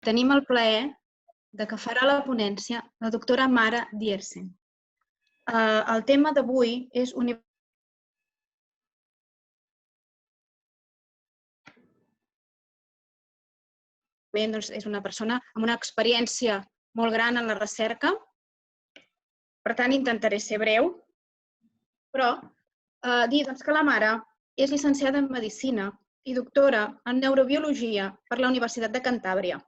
Tenim el plaer de que farà la ponència la doctora Mara Diersen. El tema d'avui és és una persona amb una experiència molt gran en la recerca, per tant intentaré ser breu, però dir que la Mara és llicenciada en Medicina i doctora en Neurobiologia per la Universitat de Cantàbria.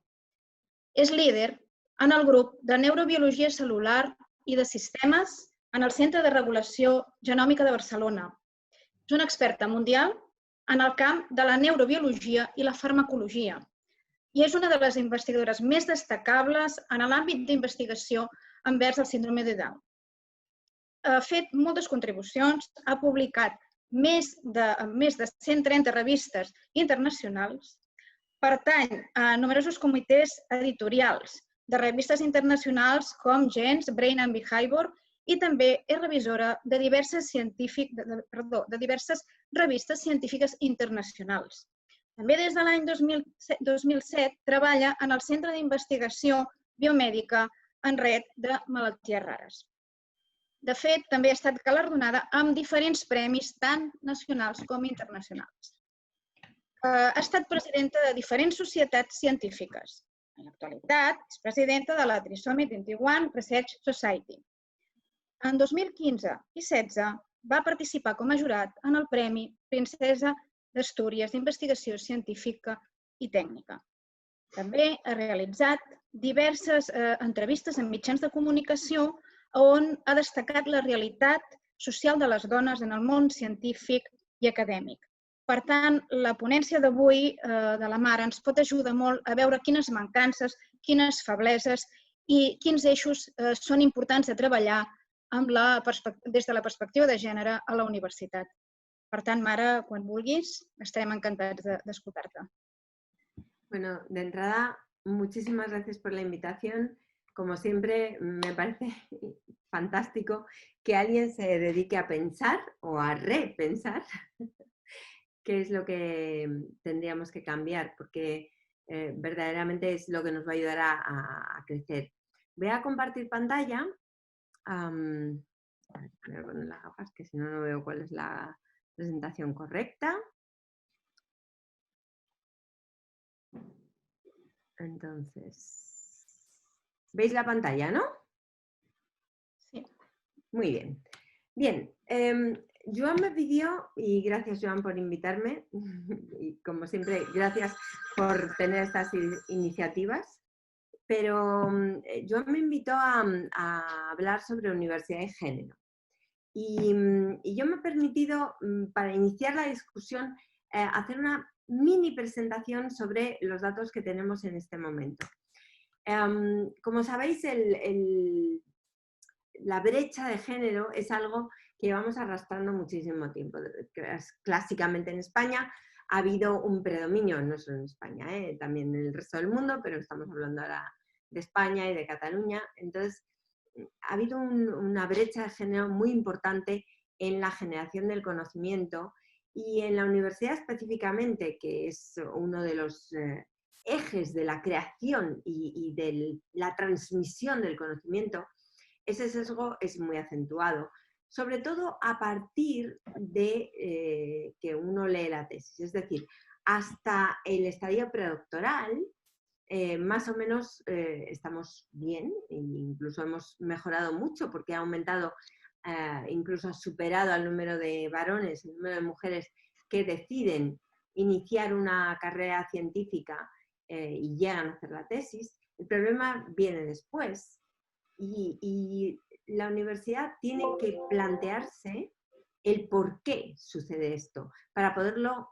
És líder en el grup de Neurobiologia Cel·lular i de Sistemes en el Centre de Regulació Genòmica de Barcelona. És una experta mundial en el camp de la neurobiologia i la farmacologia i és una de les investigadores més destacables en l'àmbit d'investigació envers el síndrome de Down. Ha fet moltes contribucions, ha publicat més de 130 revistes internacionals, pertany a numerosos comitès editorials de revistes internacionals com Gens, Brain and Behavior i també és revisora de diverses revistes científiques internacionals. També des de l'any 2007 treballa en el Centre d'Investigació Biomèdica en Red de Malalties Rares. De fet, també ha estat galardonada amb diferents premis tant nacionals com internacionals. Ha estat presidenta de diferents societats científiques. En l'actualitat, és presidenta de la Trisomy 21 Research Society. En 2015 i 2016 va participar com a jurat en el Premi Princesa d'Astúries d'Investigació Científica i Tècnica. També ha realitzat diverses entrevistes en mitjans de comunicació on ha destacat la realitat social de les dones en el món científic i acadèmic. Per tant, la ponència d'avui de la Mara ens pot ajudar molt a veure quines mancances, quines febleses i quins eixos són importants de treballar des de la perspectiva de gènere a la universitat. Per tant, Mara, quan vulguis, estarem encantats d'escoltar-te. Bueno, de entrada, muchísimas gracias por la invitación. Como siempre, me parece fantástico que alguien se dedique a pensar o a repensar qué es lo que tendríamos que cambiar, porque verdaderamente es lo que nos va a ayudar a crecer. Voy a compartir pantalla. Voy a poner las gafas, que si no, no veo cuál es la presentación correcta. Entonces, ¿veis la pantalla, no? Sí. Muy bien. Bien, Joan me pidió, y gracias Joan por invitarme, y como siempre, gracias por tener estas iniciativas, pero Joan me invitó a hablar sobre universidad y género. Y yo me he permitido, para iniciar la discusión, hacer una mini presentación sobre los datos que tenemos en este momento. Como sabéis, la brecha de género es algo que llevamos arrastrando muchísimo tiempo. Clásicamente en España ha habido un predominio, no solo en España, también en el resto del mundo, pero estamos hablando ahora de España y de Cataluña. Entonces, ha habido una brecha de género muy importante en la generación del conocimiento y en la universidad específicamente, que es uno de los ejes de la creación y de la transmisión del conocimiento, ese sesgo es muy acentuado, sobre todo a partir de que uno lee la tesis. Es decir, hasta el estadio predoctoral, más o menos estamos bien, e incluso hemos mejorado mucho porque ha aumentado, incluso ha superado el número de varones, el número de mujeres que deciden iniciar una carrera científica y llegan a hacer la tesis. El problema viene después y la universidad tiene que plantearse el por qué sucede esto para poderlo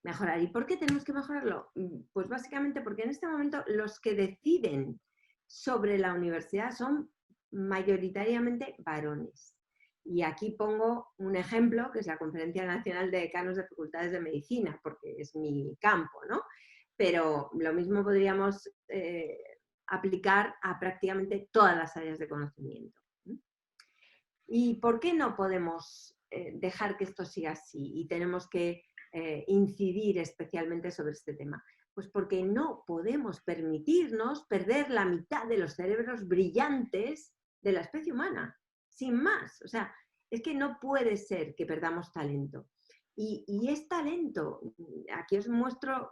mejorar. ¿Y por qué tenemos que mejorarlo? Pues básicamente porque en este momento los que deciden sobre la universidad son mayoritariamente varones. Y aquí pongo un ejemplo, que es la Conferencia Nacional de Decanos de Facultades de Medicina, porque es mi campo, ¿no? Pero lo mismo podríamos aplicar a prácticamente todas las áreas de conocimiento. ¿Y por qué no podemos dejar que esto siga así y tenemos que incidir especialmente sobre este tema? Pues porque no podemos permitirnos perder la mitad de los cerebros brillantes de la especie humana, sin más. O sea, es que no puede ser que perdamos talento. Y es talento. Aquí os muestro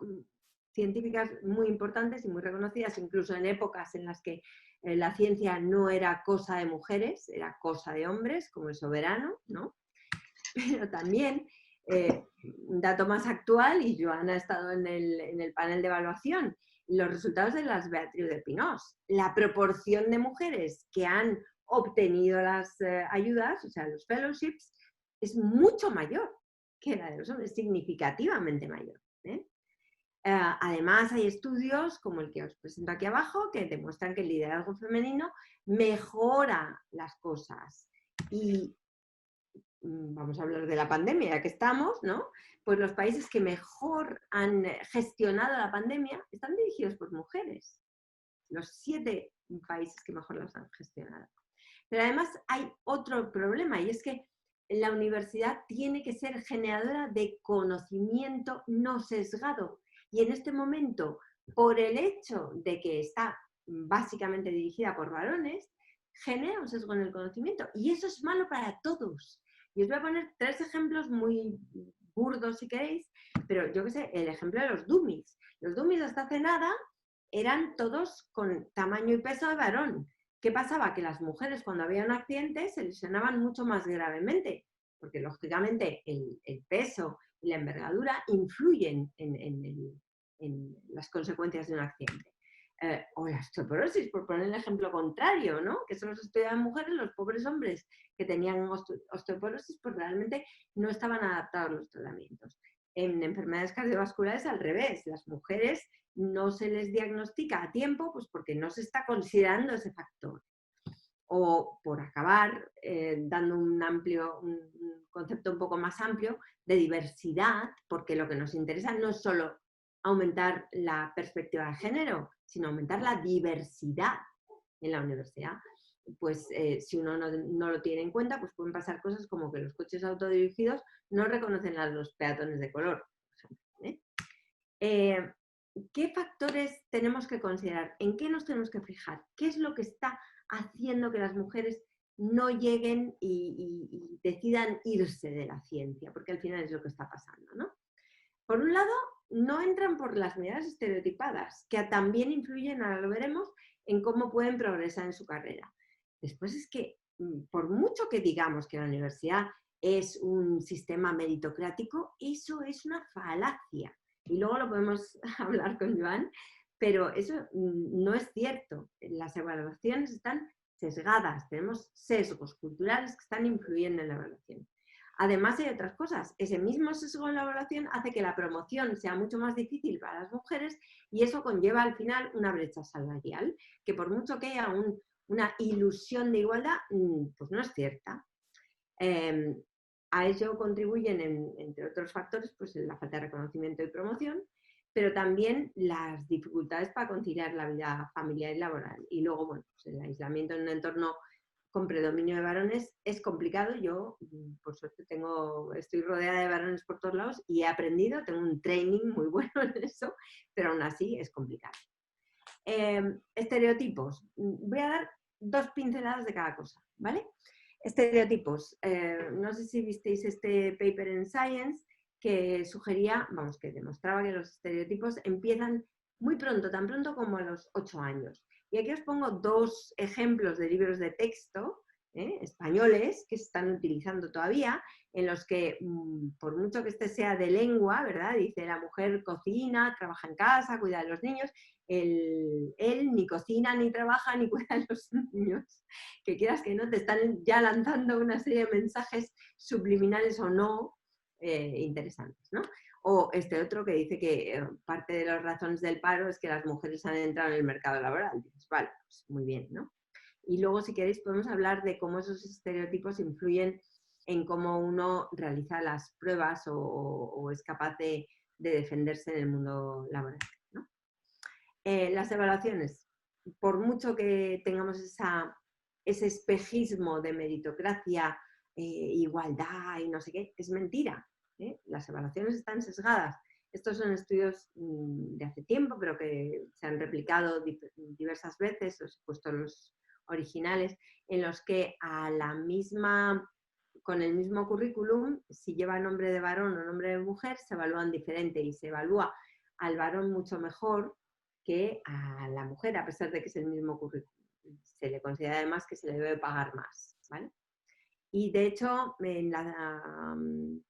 científicas muy importantes y muy reconocidas, incluso en épocas en las que la ciencia no era cosa de mujeres, era cosa de hombres, como el Soberano, ¿no? Pero también, un dato más actual, y Joana ha estado en el panel de evaluación, los resultados de las Beatriu de Pinós. La proporción de mujeres que han obtenido las ayudas, o sea, los fellowships, es mucho mayor que la de los hombres, significativamente mayor. Además, hay estudios como el que os presento aquí abajo que demuestran que el liderazgo femenino mejora las cosas. Y vamos a hablar de la pandemia, ya que estamos, ¿no? Pues los países que mejor han gestionado la pandemia están dirigidos por mujeres. Los 7 países que mejor los han gestionado. Pero además hay otro problema, y es que la universidad tiene que ser generadora de conocimiento no sesgado. Y en este momento, por el hecho de que está básicamente dirigida por varones, genera un sesgo en el conocimiento. Y eso es malo para todos. Y os voy a poner 3 ejemplos muy burdos, si queréis, pero yo qué sé, el ejemplo de los dummies. Los dummies hasta hace nada eran todos con tamaño y peso de varón. ¿Qué pasaba? Que las mujeres, cuando había un accidente, se lesionaban mucho más gravemente, porque lógicamente el peso y la envergadura influyen en las consecuencias de un accidente. O la osteoporosis, por poner el ejemplo contrario, ¿no? Que solo se estudiaban mujeres, los pobres hombres que tenían osteoporosis, pues realmente no estaban adaptados a los tratamientos. En enfermedades cardiovasculares, al revés, las mujeres no se les diagnostica a tiempo, pues porque no se está considerando ese factor. O, por acabar, dando un concepto un poco más amplio de diversidad, porque lo que nos interesa no es solo aumentar la perspectiva de género, sino aumentar la diversidad en la universidad. Pues si uno no lo tiene en cuenta, pues pueden pasar cosas como que los coches autodirigidos no reconocen a los peatones de color, por ejemplo. ¿Qué factores tenemos que considerar? ¿En qué nos tenemos que fijar? ¿Qué es lo que está haciendo que las mujeres no lleguen y decidan irse de la ciencia? Porque al final es lo que está pasando, ¿no? Por un lado, no entran por las miradas estereotipadas, que también influyen, ahora lo veremos, en cómo pueden progresar en su carrera. Después es que, por mucho que digamos que la universidad es un sistema meritocrático, eso es una falacia. Y luego lo podemos hablar con Joan, pero eso no es cierto. Las evaluaciones están sesgadas, tenemos sesgos culturales que están influyendo en la evaluación. Además hay otras cosas. Ese mismo sesgo en la evaluación hace que la promoción sea mucho más difícil para las mujeres y eso conlleva al final una brecha salarial, que por mucho que haya una ilusión de igualdad, pues no es cierta. A ello contribuyen, entre otros factores, pues la falta de reconocimiento y promoción, pero también las dificultades para conciliar la vida familiar y laboral. Y luego, bueno, pues el aislamiento en un entorno con predominio de varones es complicado. Yo, por suerte, estoy rodeada de varones por todos lados y he aprendido, tengo un training muy bueno en eso, pero aún así es complicado. Estereotipos. Voy a dar 2 pinceladas de cada cosa, ¿vale? Estereotipos. No sé si visteis este paper en Science que sugería, que demostraba que los estereotipos empiezan muy pronto, tan pronto como a los 8 años. Y aquí os pongo 2 ejemplos de libros de texto españoles que se están utilizando todavía, en los que, por mucho que este sea de lengua, ¿verdad? Dice, la mujer cocina, trabaja en casa, cuida de los niños. Él ni cocina, ni trabaja, ni cuida de los niños. Que quieras que no, te están ya lanzando una serie de mensajes subliminales o no interesantes, ¿no? O este otro que dice que parte de las razones del paro es que las mujeres han entrado en el mercado laboral. Dices, vale, pues muy bien, ¿no? Y luego, si queréis, podemos hablar de cómo esos estereotipos influyen en cómo uno realiza las pruebas o es capaz de defenderse en el mundo laboral, ¿no? Las evaluaciones, por mucho que tengamos ese espejismo de meritocracia, igualdad y no sé qué, es mentira. Las evaluaciones están sesgadas. Estos son estudios de hace tiempo, pero que se han replicado diversas veces, os he puesto los originales, en los que con el mismo currículum, si lleva nombre de varón o nombre de mujer, se evalúan diferente y se evalúa al varón mucho mejor que a la mujer, a pesar de que es el mismo currículum. Se le considera además que se le debe pagar más, ¿vale? Y de hecho, en la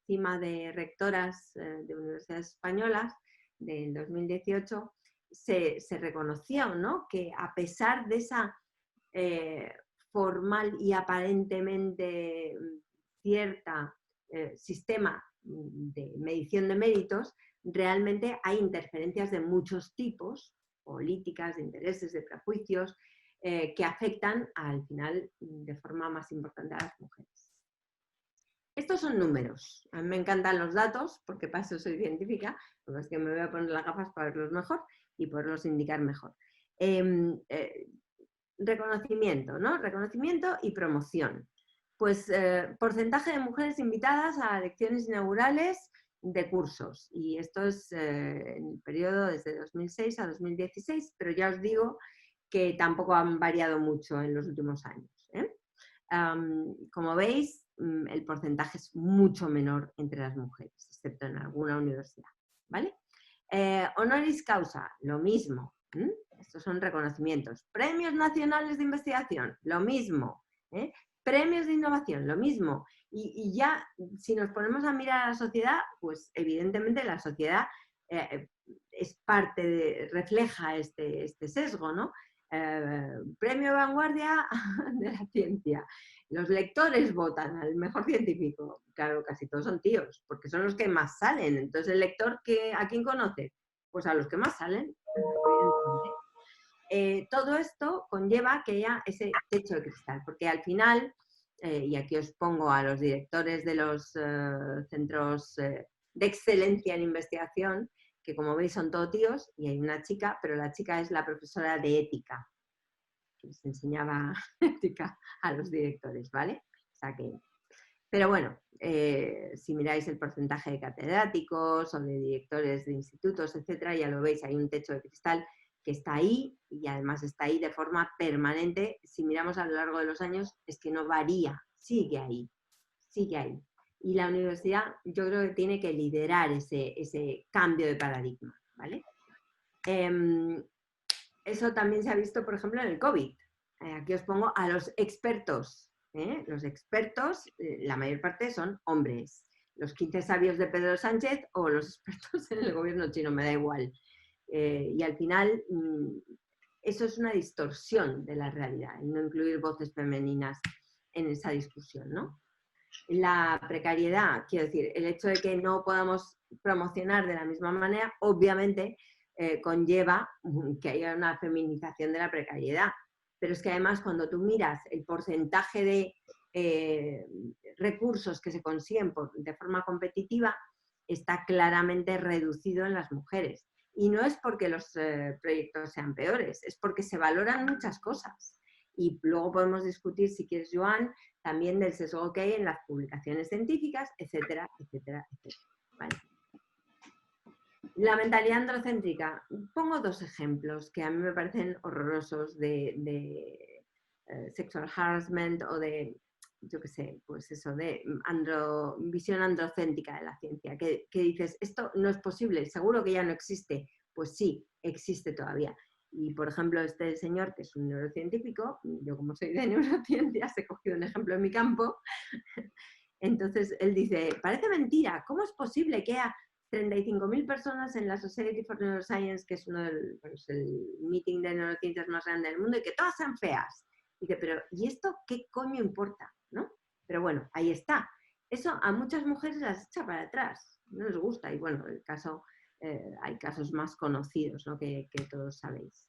cima de rectoras de universidades españolas del 2018 se reconoció, ¿no?, que a pesar de esa formal y aparentemente cierta sistema de medición de méritos, realmente hay interferencias de muchos tipos, políticas, de intereses, de prejuicios, que afectan al final de forma más importante a las mujeres. Estos son números. A mí me encantan los datos porque para eso soy científica, pero es que me voy a poner las gafas para verlos mejor y poderlos indicar mejor. Reconocimiento, ¿no? Reconocimiento y promoción. Pues porcentaje de mujeres invitadas a lecciones inaugurales de cursos. Y esto es en el periodo desde 2006 a 2016, pero ya os digo que tampoco han variado mucho en los últimos años. Como veis, el porcentaje es mucho menor entre las mujeres, excepto en alguna universidad, ¿vale? Honoris causa, lo mismo. Estos son reconocimientos. Premios nacionales de investigación, lo mismo. Premios de innovación, lo mismo. Y ya, si nos ponemos a mirar a la sociedad, pues evidentemente la sociedad es refleja este sesgo, ¿no? Premio de vanguardia de la ciencia. Los lectores votan al mejor científico. Claro, casi todos son tíos, porque son los que más salen. Entonces, el lector, ¿a quién conoce? Pues a los que más salen, evidentemente. Todo esto conlleva que haya ese techo de cristal, porque al final, y aquí os pongo a los directores de los centros de excelencia en investigación, que como veis son todos tíos, y hay una chica, pero la chica es la profesora de ética, que les enseñaba ética a los directores, ¿vale? O sea que... Pero bueno, si miráis el porcentaje de catedráticos o de directores de institutos, etcétera, ya lo veis, hay un techo de cristal que está ahí y además está ahí de forma permanente. Si miramos a lo largo de los años, es que no varía, sigue ahí, sigue ahí. Y la universidad yo creo que tiene que liderar ese cambio de paradigma, ¿vale? Eso también se ha visto, por ejemplo, en el COVID. Aquí os pongo a los expertos. Los expertos, la mayor parte son hombres. Los 15 sabios de Pedro Sánchez o los expertos en el gobierno chino, me da igual. Y al final, eso es una distorsión de la realidad, no incluir voces femeninas en esa discusión, ¿no? La precariedad, quiero decir, el hecho de que no podamos promocionar de la misma manera, obviamente conlleva que haya una feminización de la precariedad. Pero es que además cuando tú miras el porcentaje de recursos que se consiguen de forma competitiva, está claramente reducido en las mujeres. Y no es porque los proyectos sean peores, es porque se valoran muchas cosas. Y luego podemos discutir, si quieres, Joan, también del sesgo que hay en las publicaciones científicas, etcétera, etcétera, etcétera. ¿Vale? La mentalidad androcéntrica. Pongo dos ejemplos que a mí me parecen horrorosos de sexual harassment o de, yo qué sé, pues eso, de visión androcéntrica de la ciencia, que dices, esto no es posible, seguro que ya no existe. Pues sí, existe todavía. Y, por ejemplo, este señor, que es un neurocientífico, yo como soy de neurociencias, he cogido un ejemplo en mi campo, entonces él dice, parece mentira, ¿cómo es posible que haya 35.000 personas en la Society for Neuroscience, que es el meeting de neurociencias más grande del mundo, y que todas sean feas? Dice, pero ¿y esto qué coño importa? ¿No? Pero bueno, ahí está. Eso a muchas mujeres las echa para atrás, no les gusta. Y bueno, hay casos más conocidos, ¿no?, que todos sabéis.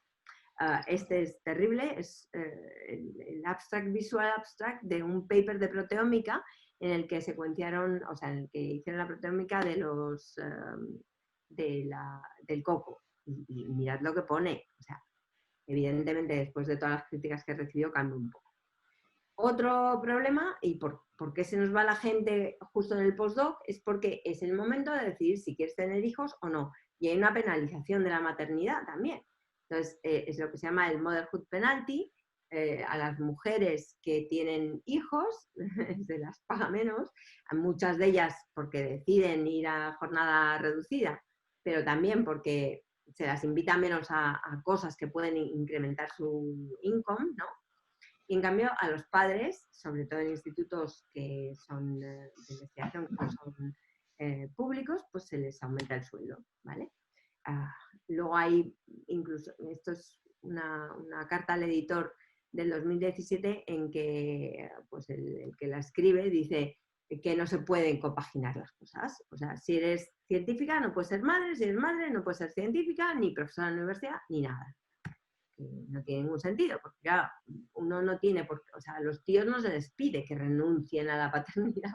Este es terrible, es el visual abstract de un paper de proteómica en el que secuenciaron, o sea, en el que hicieron la proteómica de del coco. Y mirad lo que pone. O sea, evidentemente, después de todas las críticas que recibió, cambia un poco. Otro problema, y por qué se nos va la gente justo en el postdoc, es porque es el momento de decidir si quieres tener hijos o no. Y hay una penalización de la maternidad también. Entonces, es lo que se llama el Motherhood Penalty. A las mujeres que tienen hijos se las paga menos, a muchas de ellas porque deciden ir a jornada reducida, pero también porque se las invita menos a cosas que pueden incrementar su income, ¿no? Y en cambio a los padres, sobre todo en institutos que son de investigación, que no son públicos, pues se les aumenta el sueldo, ¿vale? Luego hay, incluso, esto es una carta al editor del 2017 en que pues el que la escribe dice que no se pueden compaginar las cosas. O sea, si eres científica no puedes ser madre, si eres madre no puedes ser científica, ni profesora de la universidad, ni nada. No tiene ningún sentido, porque claro, uno no tiene por qué, o sea, a los tíos no se les pide que renuncien a la paternidad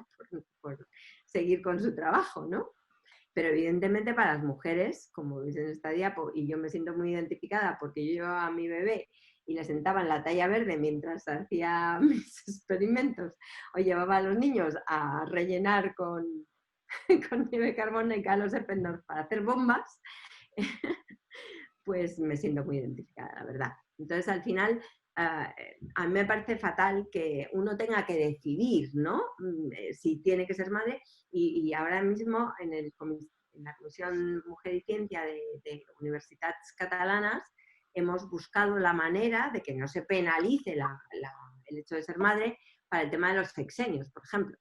por seguir con su trabajo, ¿no? Pero evidentemente para las mujeres, como veis en esta diapo, y yo me siento muy identificada porque yo llevaba a mi bebé y le sentaba en la talla verde mientras hacía mis experimentos, o llevaba a los niños a rellenar con nieve carbónica los Eppendorf para hacer bombas, pues me siento muy identificada, la verdad. Entonces, al final, a mí me parece fatal que uno tenga que decidir, ¿no? Si tiene que ser madre, y ahora mismo en la Comisión Mujer y Ciencia de Universitats Catalanas hemos buscado la manera de que no se penalice el hecho de ser madre para el tema de los sexenios, por ejemplo,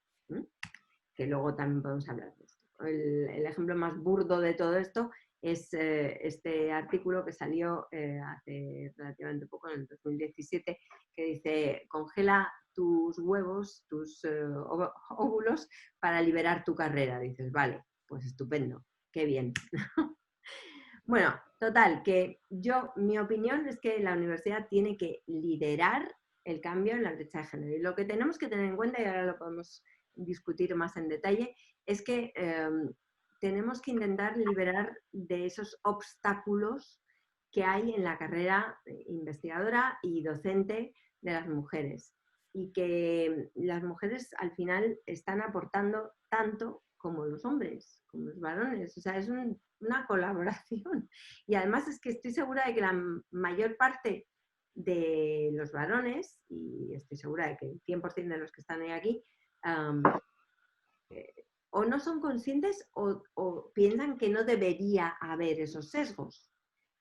que luego también podemos hablar de esto. El ejemplo más burdo de todo esto es este artículo que salió hace relativamente poco, en el 2017, que dice: congela tus huevos, tus óvulos para liberar tu carrera. Dices, vale, pues estupendo, qué bien. Bueno, total, que mi opinión es que la universidad tiene que liderar el cambio en la brecha de género. Y lo que tenemos que tener en cuenta, y ahora lo podemos discutir más en detalle, es que tenemos que intentar liberar de esos obstáculos que hay en la carrera investigadora y docente de las mujeres. Y que las mujeres al final están aportando tanto como los hombres, como los varones. O sea, es una colaboración. Y además es que estoy segura de que la mayor parte de los varones, y estoy segura de que el 100% de los que están hoy aquí, o no son conscientes o piensan que no debería haber esos sesgos.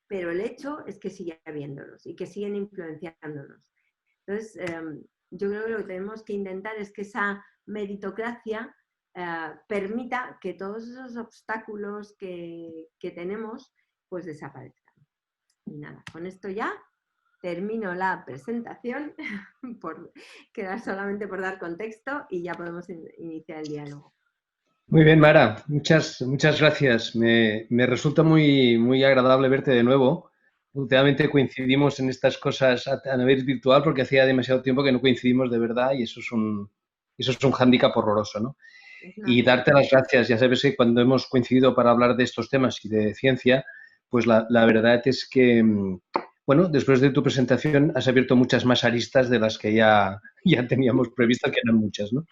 Pero el hecho es que sigue habiéndolos y que siguen influenciándonos. Entonces, yo creo que lo que tenemos que intentar es que esa meritocracia permita que todos esos obstáculos que tenemos pues desaparezcan. Y nada, con esto ya termino la presentación, queda solamente por dar contexto y ya podemos iniciar el diálogo. Muy bien, Mara, muchas gracias. Me resulta muy agradable verte de nuevo. Últimamente coincidimos en estas cosas a nivel virtual porque hacía demasiado tiempo que no coincidimos de verdad y eso es un hándicap horroroso, ¿no? Y darte las gracias. Ya sabes que cuando hemos coincidido para hablar de estos temas y de ciencia, pues la verdad es que, bueno, después de tu presentación has abierto muchas más aristas de las que ya teníamos previstas, que eran muchas, ¿no?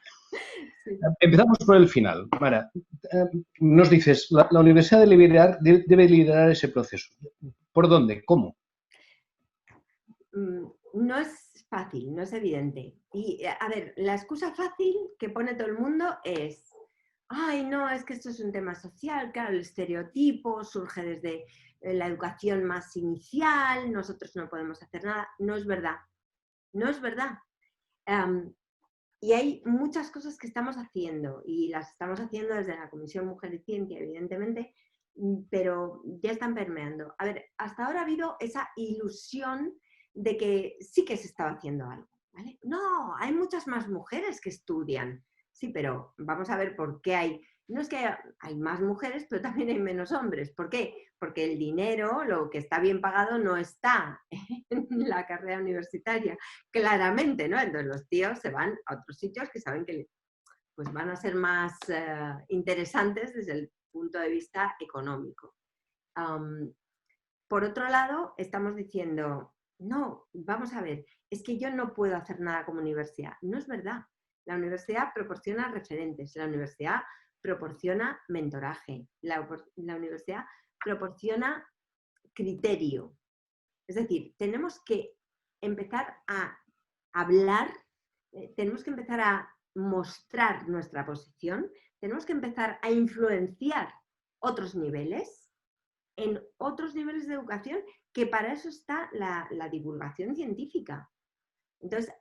Sí. Empezamos por el final. Mara, nos dices, la universidad debe liderar ese proceso. ¿Por dónde? ¿Cómo? No es fácil, no es evidente. Y, a ver, la excusa fácil que pone todo el mundo es: ay, no, es que esto es un tema social, claro, el estereotipo surge desde la educación más inicial, nosotros no podemos hacer nada. No es verdad, no es verdad. Y hay muchas cosas que estamos haciendo y las estamos haciendo desde la Comisión Mujer y Ciencia, evidentemente, pero ya están permeando. A ver, hasta ahora ha habido esa ilusión de que sí que se estaba haciendo algo, ¿vale? No, hay muchas más mujeres que estudian. Sí, pero vamos a ver por qué hay... No es que hay más mujeres, pero también hay menos hombres. ¿Por qué? Porque el dinero, lo que está bien pagado, no está en la carrera universitaria, claramente, ¿no? Entonces los tíos se van a otros sitios que saben que pues, van a ser más interesantes desde el punto de vista económico. Por otro lado, estamos diciendo, no, vamos a ver, es que yo no puedo hacer nada como universidad. No es verdad. La universidad proporciona referentes, la universidad proporciona mentoraje, la universidad proporciona criterio. Es decir, tenemos que empezar a hablar, tenemos que empezar a mostrar nuestra posición, tenemos que empezar a influenciar otros niveles, en otros niveles de educación, que para eso está la divulgación científica. Entonces,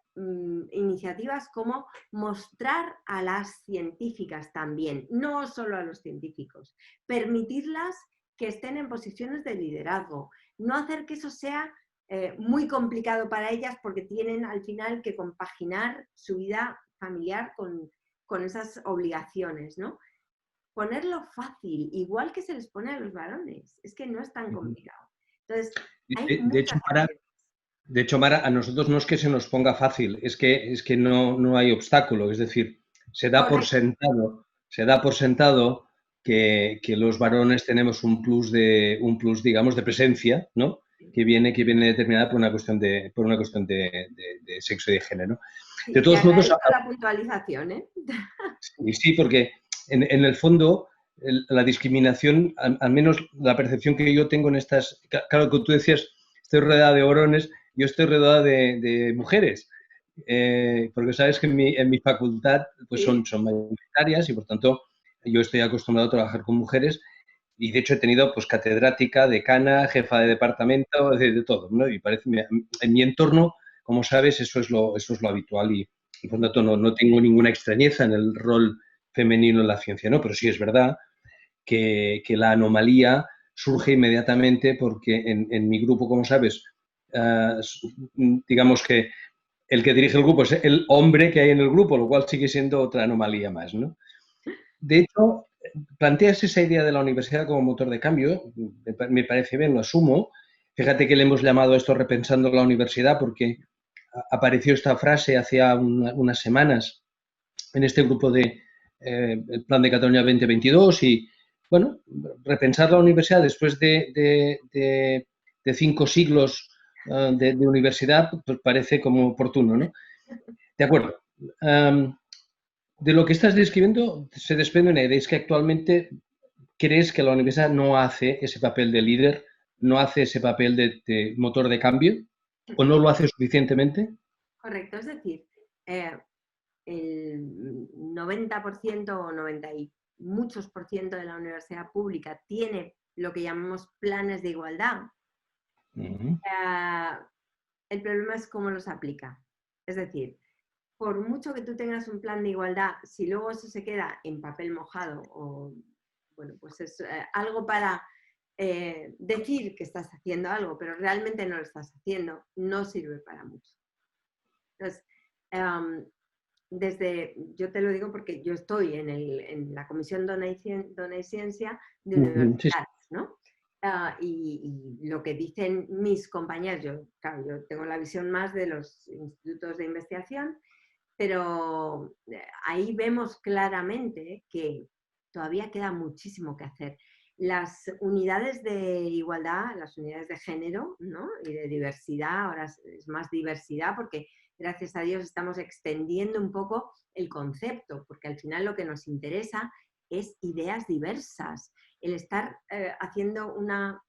iniciativas como mostrar a las científicas también, no solo a los científicos, permitirlas que estén en posiciones de liderazgo, no hacer que eso sea muy complicado para ellas porque tienen al final que compaginar su vida familiar con esas obligaciones, ¿no? Ponerlo fácil, igual que se les pone a los varones, es que no es tan complicado. Entonces, hay muchas De hecho, Mara, a nosotros no es que se nos ponga fácil, es que no hay obstáculo. Es decir, se da por sentado que los varones tenemos un plus, digamos, de presencia, ¿no? Que viene determinada por una cuestión de sexo y de género. Sí, de todos modos, la puntualización, ¿eh? Sí, porque en el fondo la discriminación, al menos la percepción que yo tengo en estas... Claro, que tú decías, estoy rodeada de varones, yo estoy rodeada de mujeres, porque sabes que en mi facultad pues son mayoritarias y por tanto yo estoy acostumbrado a trabajar con mujeres y de hecho he tenido pues catedrática, decana, jefa de departamento, de todo, ¿no? Y parece, en mi entorno, como sabes, eso es lo habitual y por lo tanto no tengo ninguna extrañeza en el rol femenino en la ciencia, ¿no? Pero sí es verdad que la anomalía surge inmediatamente porque en mi grupo, como sabes, digamos que el que dirige el grupo es el hombre que hay en el grupo, lo cual sigue siendo otra anomalía más, ¿no? De hecho, planteas esa idea de la universidad como motor de cambio, me parece bien, lo asumo. Fíjate que le hemos llamado a esto repensando la universidad porque apareció esta frase hace unas semanas en este grupo de el Plan de Cataluña 2022 y, bueno, repensar la universidad después de 5 siglos de universidad, pues parece como oportuno, ¿no? De acuerdo. De lo que estás describiendo se desprende una idea, es que actualmente crees que la universidad no hace ese papel de líder, no hace ese papel de motor de cambio, o no lo hace suficientemente. Correcto, es decir, el 90% o 90 y muchos por ciento de la universidad pública tiene lo que llamamos planes de igualdad. El problema es cómo los aplica. Es decir, por mucho que tú tengas un plan de igualdad, si luego eso se queda en papel mojado o, bueno, pues es algo para decir que estás haciendo algo, pero realmente no lo estás haciendo, no sirve para mucho. Entonces, yo te lo digo porque yo estoy en la Comisión Dona y Ciencia de universidades, ¿no? Y lo que dicen mis compañeros, claro, yo tengo la visión más de los institutos de investigación, pero ahí vemos claramente que todavía queda muchísimo que hacer. Las unidades de igualdad, las unidades de género, ¿no? Y de diversidad, ahora es más diversidad porque gracias a Dios estamos extendiendo un poco el concepto, porque al final lo que nos interesa es ideas diversas. El estar haciendo una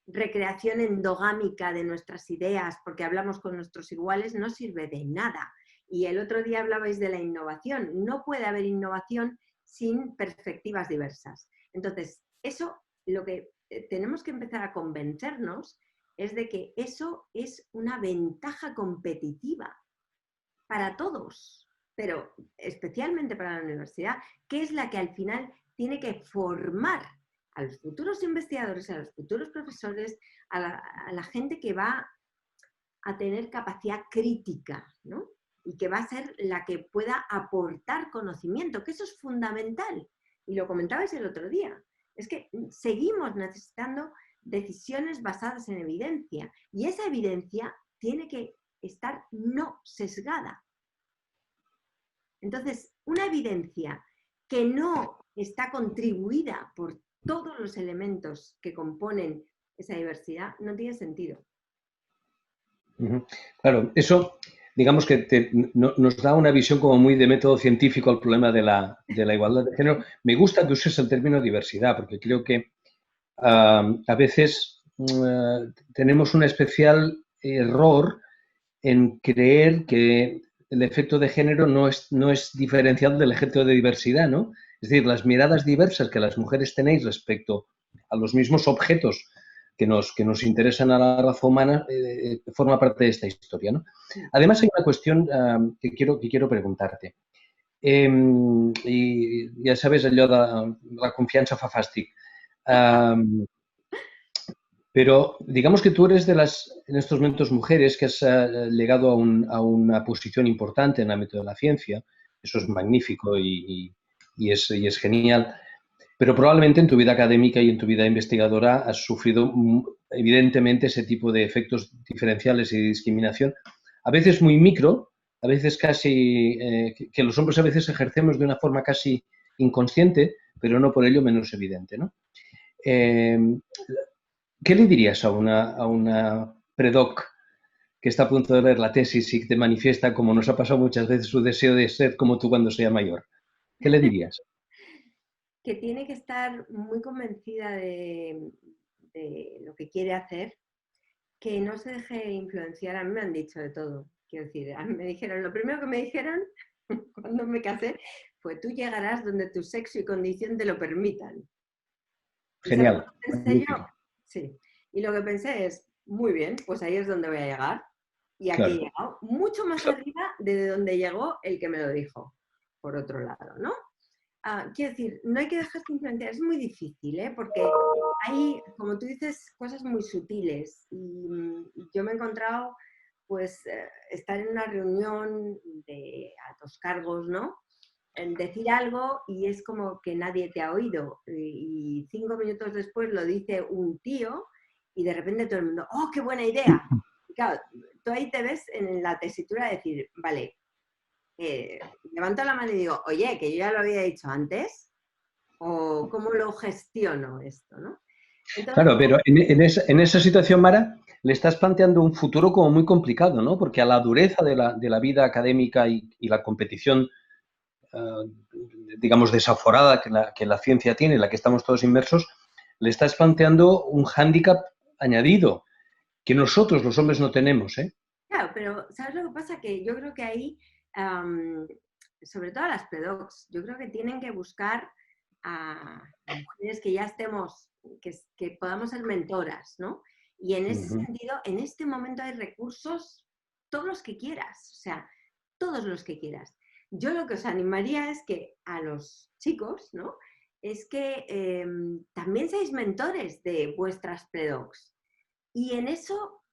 recreación endogámica de nuestras ideas porque hablamos con nuestros iguales no sirve de nada. Y el otro día hablabais de la innovación. No puede haber innovación sin perspectivas diversas. Entonces, eso lo que tenemos que empezar a convencernos es de que eso es una ventaja competitiva para todos, pero especialmente para la universidad, que es la que al final tiene que formar a los futuros investigadores, a los futuros profesores, a la gente que va a tener capacidad crítica, ¿no? Y que va a ser la que pueda aportar conocimiento, que eso es fundamental. Y lo comentabais el otro día. Es que seguimos necesitando decisiones basadas en evidencia y esa evidencia tiene que estar no sesgada. Entonces, una evidencia que no está contribuida por todos los elementos que componen esa diversidad no tiene sentido. Claro, eso, digamos que nos da una visión como muy de método científico al problema de la igualdad de género. Me gusta que uses el término diversidad, porque creo que a veces tenemos un especial error en creer que el efecto de género no es diferencial del efecto de diversidad, ¿no? Es decir, las miradas diversas que las mujeres tenéis respecto a los mismos objetos que nos interesan a la raza humana forma parte de esta historia, ¿no? Además, hay una cuestión que quiero preguntarte. I ja sabes allò de la confiança fa fàstic. Pero digamos que tú eres de las, en estos momentos, mujeres que has llegado a una posición importante en el ámbito de la ciencia. Eso es magnífico y es genial. Pero probablemente en tu vida académica y en tu vida investigadora has sufrido evidentemente ese tipo de efectos diferenciales y discriminación, a veces muy micro, a veces casi, que los hombres a veces ejercemos de una forma casi inconsciente, pero no por ello menos evidente, ¿no? ¿Qué le dirías a una predoc que está a punto de leer la tesis y que te manifiesta, como nos ha pasado muchas veces, su deseo de ser como tú cuando sea mayor? ¿Qué le dirías? Que tiene que estar muy convencida de lo que quiere hacer, que no se deje influenciar. A mí me han dicho de todo. Quiero decir, a mí me dijeron, lo primero que me dijeron cuando me casé fue: tú llegarás donde tu sexo y condición te lo permitan. Genial. ¿Y pensé yo? Sí. Y lo que pensé es, muy bien, pues ahí es donde voy a llegar. Y aquí he llegado, mucho más arriba de donde llegó el que me lo dijo, por otro lado, ¿no? Quiero decir, no hay que dejarse influenciar, es muy difícil, ¿eh? Porque hay, como tú dices, cosas muy sutiles. Y yo me he encontrado, pues, estar en una reunión de altos cargos, ¿no? En decir algo y es como que nadie te ha oído. Y 5 minutos después lo dice un tío y de repente todo el mundo, ¡oh, qué buena idea! Y claro, tú ahí te ves en la tesitura de decir, vale, levanto la mano y digo, oye, que yo ya lo había dicho antes, o cómo lo gestiono esto, ¿no? Entonces, claro, pero en esa situación, Mara, le estás planteando un futuro como muy complicado, ¿no? Porque a la dureza de la vida académica y la competición, digamos, desaforada que la ciencia tiene, en la que estamos todos inmersos, le estás planteando un hándicap añadido que nosotros, los hombres, no tenemos, ¿eh? claro, pero ¿sabes lo que pasa? Que yo creo que ahí, sobre todo a las predocs, yo creo que tienen que buscar a mujeres que ya estemos, que podamos ser mentoras, ¿no? Y en ese sentido, en este momento hay recursos, todos los que quieras, o sea, todos los que quieras. Yo lo que os animaría es que a los chicos, ¿no? Es que también seáis mentores de vuestras predocs. Y en eso,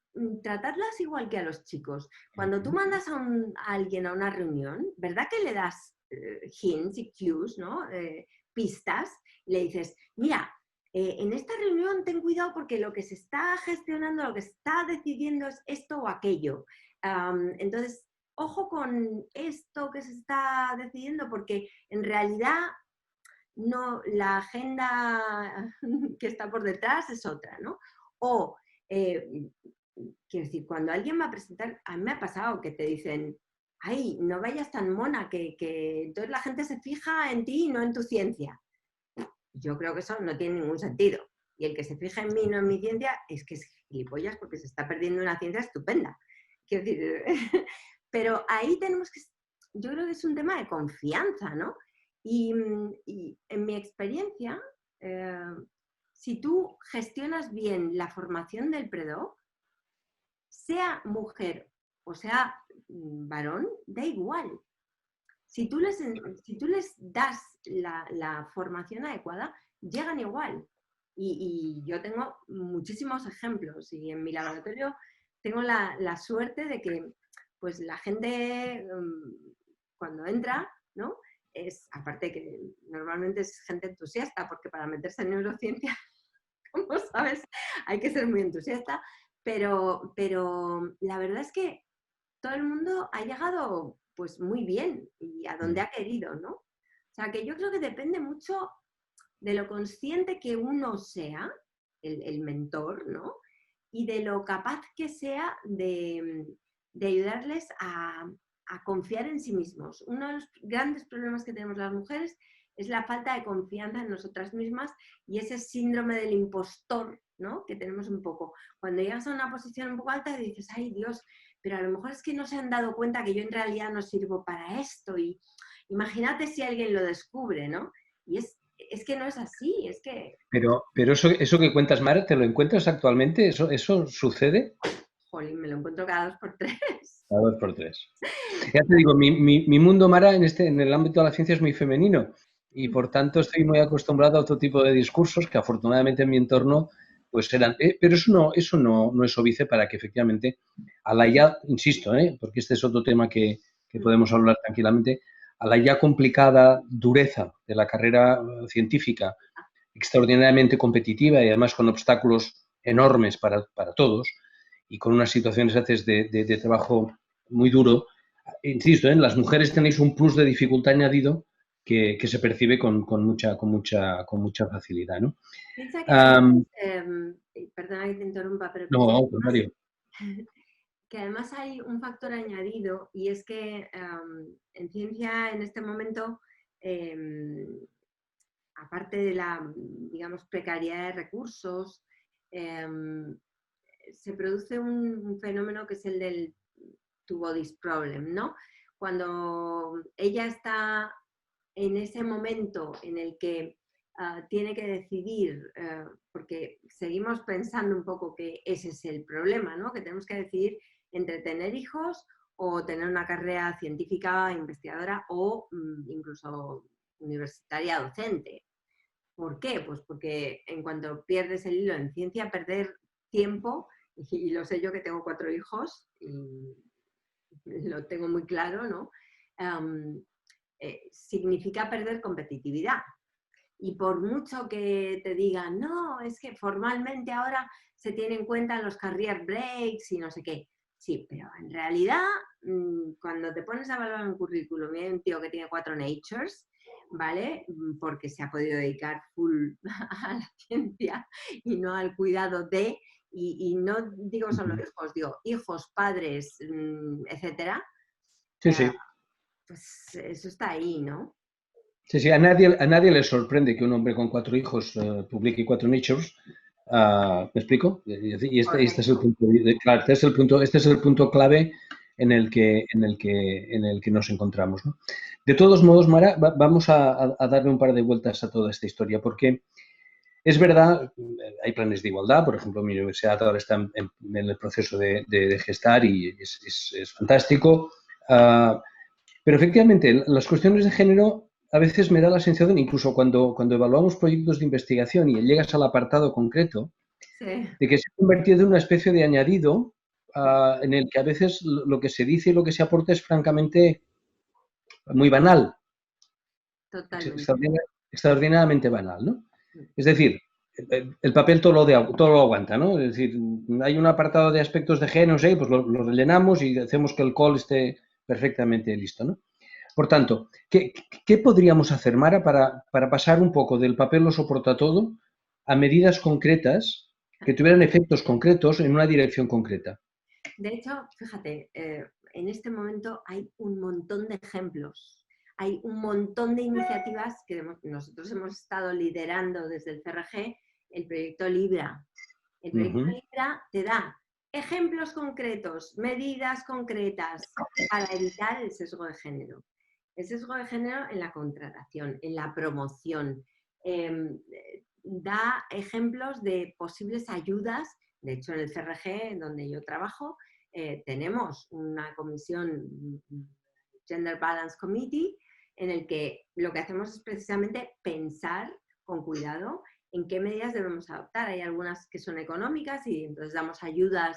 tratarlas igual que a los chicos. Cuando tú mandas a alguien a una reunión, ¿verdad que le das hints y cues, ¿no? Pistas, y le dices, mira, en esta reunión ten cuidado porque lo que se está gestionando, lo que se está decidiendo es esto o aquello. Entonces, ojo con esto que se está decidiendo porque en realidad no, la agenda que está por detrás es otra, ¿no? O, quiero decir, cuando alguien va a presentar, a mí me ha pasado que te dicen, ay, no vayas tan mona, que entonces la gente se fija en ti y no en tu ciencia. Yo creo que eso no tiene ningún sentido. Y el que se fija en mí y no en mi ciencia es que es gilipollas porque se está perdiendo una ciencia estupenda. Quiero decir, pero ahí tenemos que, yo creo que es un tema de confianza, ¿no? Y en mi experiencia, si tú gestionas bien la formación del predoc, sea mujer o sea varón, da igual. Si tú les das la formación adecuada, llegan igual. Y yo tengo muchísimos ejemplos y en mi laboratorio tengo la suerte de que pues la gente cuando entra, ¿no? Es, aparte que normalmente es gente entusiasta, porque para meterse en neurociencia, como sabes, hay que ser muy entusiasta, pero la verdad es que todo el mundo ha llegado pues muy bien y a donde ha querido, ¿no? O sea, que yo creo que depende mucho de lo consciente que uno sea, el mentor, ¿no? y de lo capaz que sea de ayudarles a confiar en sí mismos. Uno de los grandes problemas que tenemos las mujeres es la falta de confianza en nosotras mismas y ese síndrome del impostor, ¿no?, que tenemos un poco. Cuando llegas a una posición un poco alta y dices, ay Dios, pero a lo mejor es que no se han dado cuenta que yo en realidad no sirvo para esto, y imagínate si alguien lo descubre, ¿no? Y es que no es así, es que... Pero eso que cuentas, Mara, ¿te lo encuentras actualmente? ¿Eso sucede? Jolín, me lo encuentro cada 2 por 3. Cada 2 por 3. Ya te digo, mi mundo, Mara, en el ámbito de la ciencia es muy femenino y por tanto estoy muy acostumbrado a otro tipo de discursos que afortunadamente en mi entorno pues eran... pero eso no es óbice para que efectivamente a la ya, insisto, porque este es otro tema que podemos hablar tranquilamente, a la ya complicada dureza de la carrera científica, extraordinariamente competitiva y además con obstáculos enormes para todos y con unas situaciones a veces de trabajo muy duro. Insisto, las mujeres tenéis un plus de dificultad añadido que se percibe con mucha facilidad, ¿no? Piensa que además, perdona que te interrumpa, pero piensa No, Mario. que además hay un factor añadido, y es que en ciencia en este momento, aparte de la, digamos, precariedad de recursos, se produce un fenómeno que es el del two bodies problem, ¿no? Cuando ella está en ese momento en el que tiene que decidir, porque seguimos pensando un poco que ese es el problema, ¿no?, que tenemos que decidir entre tener hijos o tener una carrera científica, investigadora o incluso universitaria docente. ¿Por qué? Pues porque en cuanto pierdes el hilo en ciencia, perder tiempo, y lo sé yo que tengo 4 hijos y lo tengo muy claro, ¿no? Significa perder competitividad. Y por mucho que te digan, no, es que formalmente ahora se tienen en cuenta los career breaks y no sé qué. Sí, pero en realidad, cuando te pones a evaluar un currículum y hay un tío que tiene 4 Natures, ¿vale? Porque se ha podido dedicar full a la ciencia y no al cuidado de, y no digo solo hijos, digo hijos, padres, etcétera. Sí. Pues eso está ahí, ¿no? Sí, a nadie le sorprende que un hombre con 4 hijos publique 4 Natures. ¿Me explico? Y este es el punto, claro, este es el punto clave en el que nos encontramos, ¿no? De todos modos, Mara, vamos a darle un par de vueltas a toda esta historia, porque es verdad, hay planes de igualdad, por ejemplo, mi universidad ahora está en el proceso de gestar y es fantástico, pero efectivamente las cuestiones de género a veces me da la sensación, incluso cuando evaluamos proyectos de investigación y llegas al apartado concreto, Sí. de que se ha convertido en una especie de añadido en el que a veces lo que se dice y lo que se aporta es francamente muy banal. Totalmente. Extraordinariamente banal, ¿no? Es decir, el papel todo lo aguanta, ¿no? Es decir, hay un apartado de aspectos de género, pues lo rellenamos y hacemos que el call esté perfectamente listo, ¿no? Por tanto, ¿qué podríamos hacer, Mara, para pasar un poco del papel lo soporta todo a medidas concretas que tuvieran efectos concretos en una dirección concreta? De hecho, fíjate, en este momento hay un montón de ejemplos, hay un montón de iniciativas que nosotros hemos estado liderando desde el CRG, el proyecto Libra. El proyecto Libra te da ejemplos concretos, medidas concretas para evitar el sesgo de género. El sesgo de género en la contratación, en la promoción. Da ejemplos de posibles ayudas. De hecho, en el CRG, donde yo trabajo, tenemos una comisión, Gender Balance Committee, en el que lo que hacemos es precisamente pensar con cuidado en qué medidas debemos adoptar. Hay algunas que son económicas y entonces damos ayudas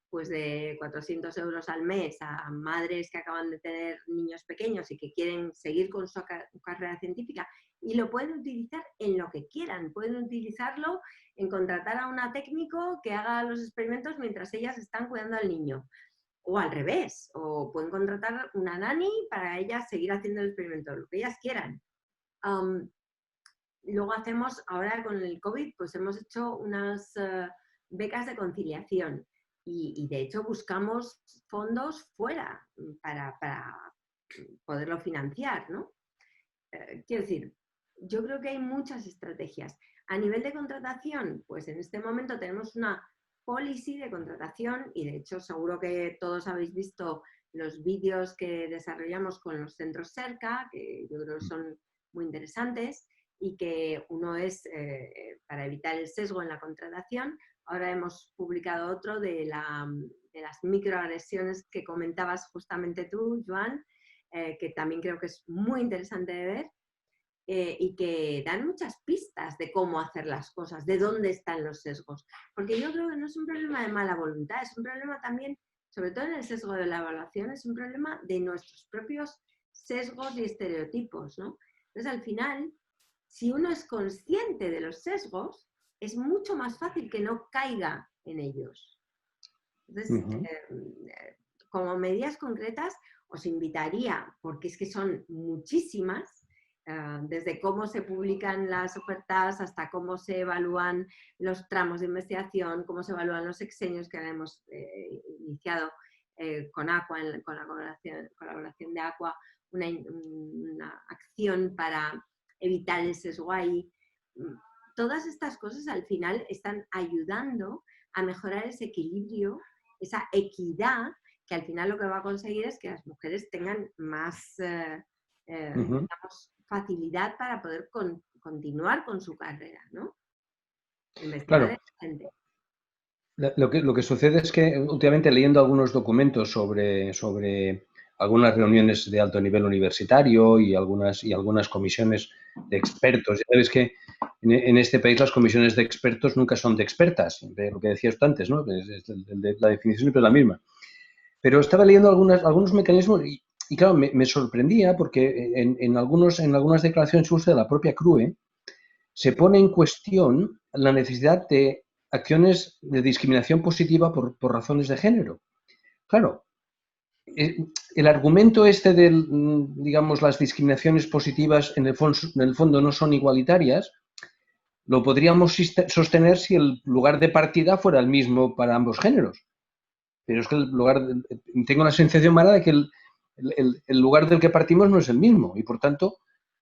pues de 400 euros al mes a madres que acaban de tener niños pequeños y que quieren seguir con su carrera científica, y lo pueden utilizar en lo que quieran. Pueden utilizarlo en contratar a una técnico que haga los experimentos mientras ellas están cuidando al niño. O al revés, o pueden contratar una nani para ellas seguir haciendo el experimento, lo que ellas quieran. Luego hacemos, ahora con el COVID, pues hemos hecho unas becas de conciliación y de hecho buscamos fondos fuera para poderlo financiar, ¿no? Quiero decir, yo creo que hay muchas estrategias. A nivel de contratación, pues en este momento tenemos una policy de contratación y de hecho seguro que todos habéis visto los vídeos que desarrollamos con los centros cerca, que yo creo que son muy interesantes y que uno es para evitar el sesgo en la contratación. Ahora hemos publicado otro de las microagresiones que comentabas justamente tú, Joan, que también creo que es muy interesante de ver y que dan muchas pistas de cómo hacer las cosas, de dónde están los sesgos. Porque yo creo que no es un problema de mala voluntad, es un problema también, sobre todo en el sesgo de la evaluación, es un problema de nuestros propios sesgos y estereotipos, ¿no? Entonces, al final, si uno es consciente de los sesgos, es mucho más fácil que no caiga en ellos. Entonces, como medidas concretas, os invitaría, porque es que son muchísimas, desde cómo se publican las ofertas hasta cómo se evalúan los tramos de investigación, cómo se evalúan los sexenios que hemos iniciado con Aqua, con la colaboración de Aqua, una acción para evitar el sesgo ahí. Todas estas cosas al final están ayudando a mejorar ese equilibrio, esa equidad, que al final lo que va a conseguir es que las mujeres tengan más digamos, facilidad para poder continuar con su carrera, ¿no? Claro. Lo que sucede es que últimamente leyendo algunos documentos sobre algunas reuniones de alto nivel universitario y algunas comisiones de expertos, ya sabes que en este país las comisiones de expertos nunca son de expertas, de lo que decías tú antes, ¿no? La definición siempre es la misma. Pero estaba leyendo algunos mecanismos y claro, me sorprendía porque en algunas declaraciones justo de la propia CRUE se pone en cuestión la necesidad de acciones de discriminación positiva por razones de género. Claro, el argumento este de, digamos, las discriminaciones positivas en el fondo no son igualitarias, lo podríamos sostener si el lugar de partida fuera el mismo para ambos géneros. Pero es que tengo la sensación, Mara, de que el lugar del que partimos no es el mismo y, por tanto,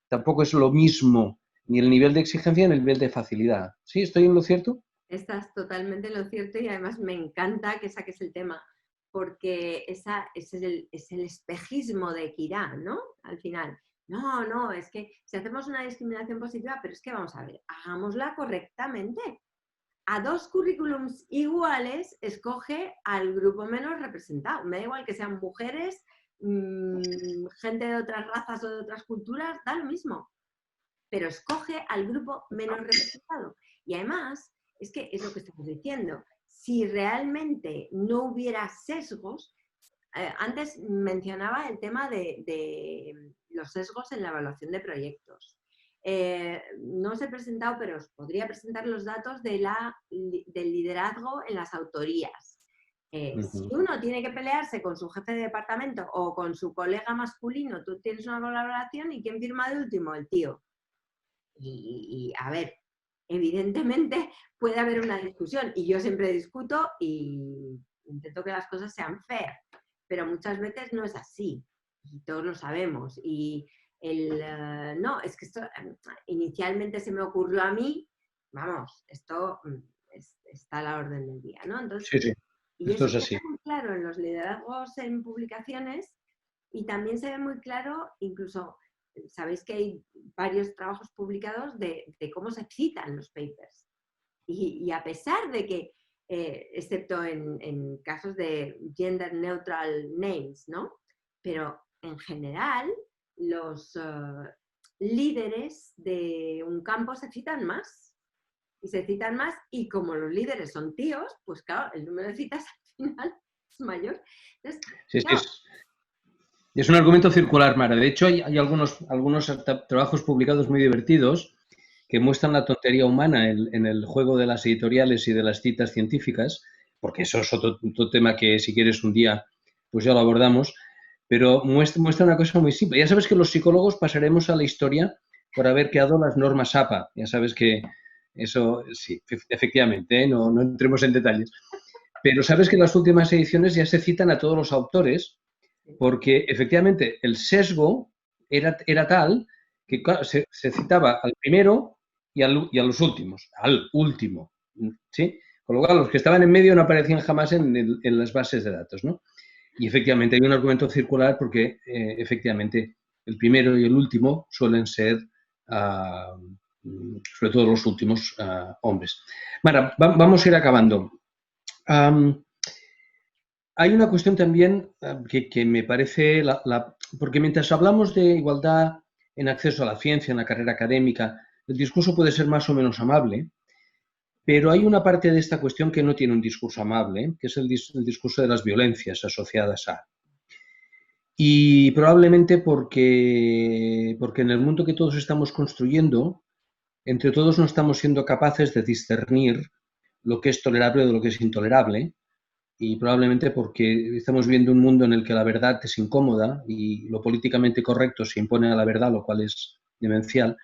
tampoco es lo mismo ni el nivel de exigencia ni el nivel de facilidad. ¿Sí? ¿Estoy en lo cierto? Estás totalmente en lo cierto y además me encanta que saques el tema porque es el espejismo de equidad, ¿no? Al final. No, es que si hacemos una discriminación positiva, pero es que vamos a ver, hagámosla correctamente. A dos currículums iguales, escoge al grupo menos representado. Me da igual que sean mujeres, gente de otras razas o de otras culturas, da lo mismo. Pero escoge al grupo menos representado. Y además, es que es lo que estamos diciendo. Si realmente no hubiera sesgos, antes mencionaba el tema de los sesgos en la evaluación de proyectos. No os he presentado, pero os podría presentar los datos del liderazgo en las autorías. Si uno tiene que pelearse con su jefe de departamento o con su colega masculino, tú tienes una colaboración y ¿quién firma de último? El tío. Y a ver, evidentemente puede haber una discusión y yo siempre discuto y intento que las cosas sean fair, pero muchas veces no es así y todos lo sabemos. Y no, es que esto inicialmente se me ocurrió a mí, vamos, esto está a la orden del día, ¿no? Entonces, sí. Y esto eso es así. se ve muy claro en los liderazgos en publicaciones y también se ve muy claro, incluso, sabéis que hay varios trabajos publicados de cómo se citan los papers. Y a pesar de que, excepto en casos de gender neutral names, ¿no? Pero en general, los líderes de un campo se citan más. Y se citan más, y como los líderes son tíos, pues claro, el número de citas al final es mayor. Entonces, Sí, claro, es un argumento circular, Mara. De hecho, hay algunos trabajos publicados muy divertidos que muestran la tontería humana en el juego de las editoriales y de las citas científicas, porque eso es otro tema que si quieres un día, pues ya lo abordamos, pero muestra una cosa muy simple. Ya sabes que los psicólogos pasaremos a la historia por haber creado las normas APA. Ya sabes que Eso sí, efectivamente, no entremos en detalles. Pero sabes que en las últimas ediciones ya se citan a todos los autores porque efectivamente el sesgo era tal que claro, se citaba al primero y a los últimos, al último, ¿sí? Con lo cual los que estaban en medio no aparecían jamás en las bases de datos, ¿no? Y efectivamente hay un argumento circular porque efectivamente el primero y el último suelen ser, sobre todo los últimos, hombres. Mara, vamos a ir acabando. Hay una cuestión también que me parece, porque mientras hablamos de igualdad en acceso a la ciencia, en la carrera académica, el discurso puede ser más o menos amable, pero hay una parte de esta cuestión que no tiene un discurso amable, que es el discurso de las violencias asociadas a. Y probablemente porque en el mundo que todos estamos construyendo, entre todos no estamos siendo capaces de discernir lo que es tolerable de lo que es intolerable, y probablemente porque estamos viendo un mundo en el que la verdad es incómoda y lo políticamente correcto se impone a la verdad, lo cual es demencial.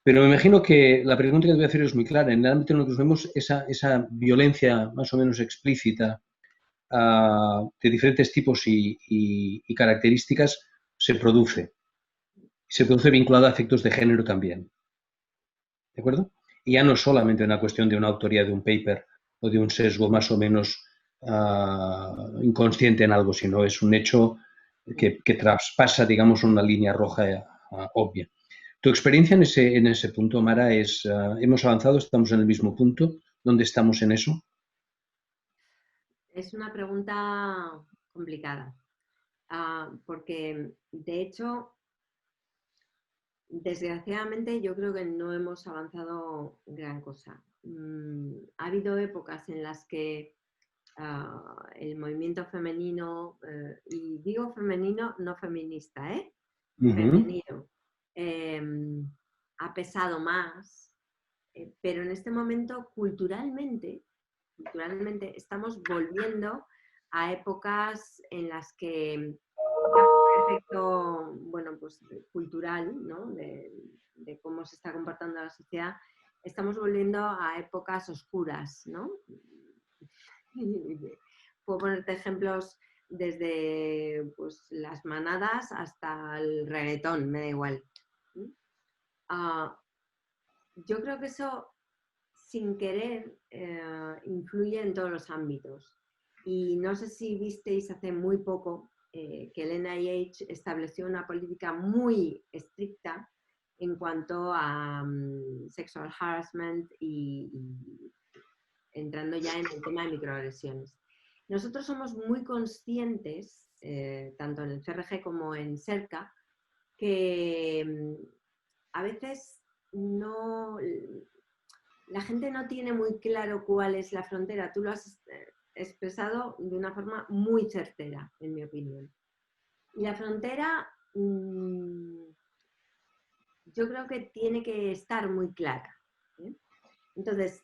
Pero me imagino que la pregunta que te voy a hacer es muy clara. En el ámbito en el que nos vemos, esa violencia más o menos explícita de diferentes tipos y características se produce. Se produce vinculada a efectos de género también. ¿De acuerdo? Y ya no es solamente una cuestión de una autoría de un paper o de un sesgo más o menos inconsciente en algo, sino es un hecho que traspasa, digamos, una línea roja obvia. ¿Tu experiencia en ese punto, Mara, es, hemos avanzado, estamos en el mismo punto? ¿Dónde estamos en eso? Es una pregunta complicada, porque de hecho, desgraciadamente yo creo que no hemos avanzado gran cosa. Ha habido épocas en las que el movimiento femenino, y digo femenino, no feminista, femenino, ha pesado más, pero en este momento culturalmente estamos volviendo a épocas en las que por efecto, bueno, pues cultural, ¿no? de cómo se está comportando la sociedad, estamos volviendo a épocas oscuras, ¿no? Puedo ponerte ejemplos desde pues, las manadas hasta el reggaetón, me da igual. Yo creo que eso, sin querer, influye en todos los ámbitos. Y no sé si visteis hace muy poco que el NIH estableció una política muy estricta en cuanto a sexual harassment y entrando ya en el tema de microagresiones. Nosotros somos muy conscientes, tanto en el CRG como en SERCA, que a veces la gente no tiene muy claro cuál es la frontera. Tú lo has expresado de una forma muy certera, en mi opinión. Y la frontera, yo creo que tiene que estar muy clara. Entonces,